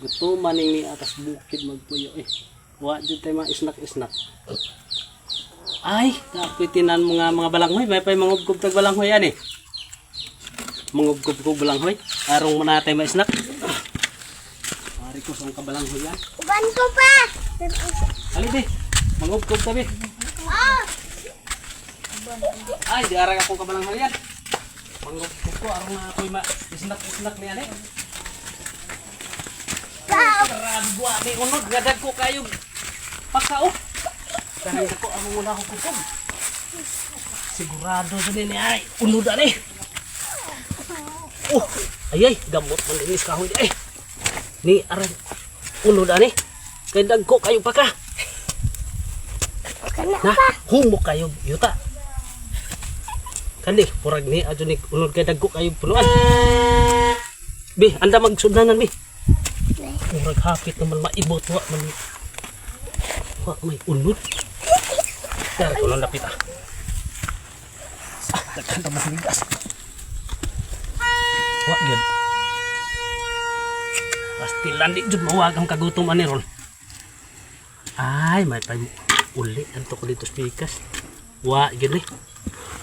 Gutuman ni atas bukid magpuyo eh. Wa jud tay mga isnak-isnak. Ay, kapitinan mga balanghoy, may pay mangubgob tag balanghoy yan eh. Mangubgob ko balanghoy, arong mo natay mga isnak. Ari ko sa kabalanghoy yan. Uban ko pa. Ali di, mangubgob tabi. Ah. Ay, di arang akong kabalanghoy yan. Mangubgob ko, arong na ako'y isnak-isnak niyan eh. Karaan buwa, may unod, gadag ko kayo. Paka oh. Dahil ako, ang muna ako kupog. Sigurado sa nini ay, unudan eh. Oh, ayay, gamot man dinis kahoy di ay. Ni aran, unudan eh. Kaya dagko kayo pa ka. Na, humo kayo, yuta. Kandi, purag ni, adyo ni, unod kaya dagko kayo punuan. Bi, anda magsudnanan bi. Purag hapit naman maibot, wak man. Wak may unod. Kaya ko lang lapit ah. Nagkanta masigas. Wak yun. Pasti landi jud mawag ang kagutom ani ron. Ay, may pay uli anto ko dito spikas. Wak yun eh.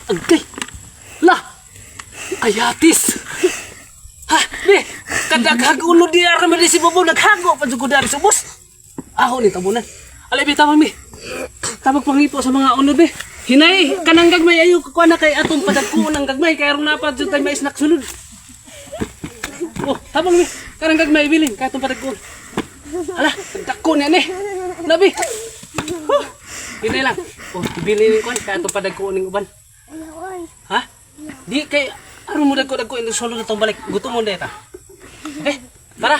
Agay. Lah. Ayatis. Ha, be. Kadaghag ulo di ara man si Bobo naghago pa jud ko dari subos. Aho ni tabunan. Alay bi tama mi. Tabag pangipo sa mga unod eh. Hinay, kanang gagmay ayo kuha na kay atong padagko ng gagmay kay aron napad jud tay may snack sunod. Oh, tabang mi, kanang gagmay bilin kay atong padagko. Ala, padagko na ni. Nabi. Hinay lang. Oh, bilin ko kay atong padagko ning uban. Ha? Di kay aron mo dagko-dagko indi solo na tong balik. Gutom mo deta. Okay? Tara.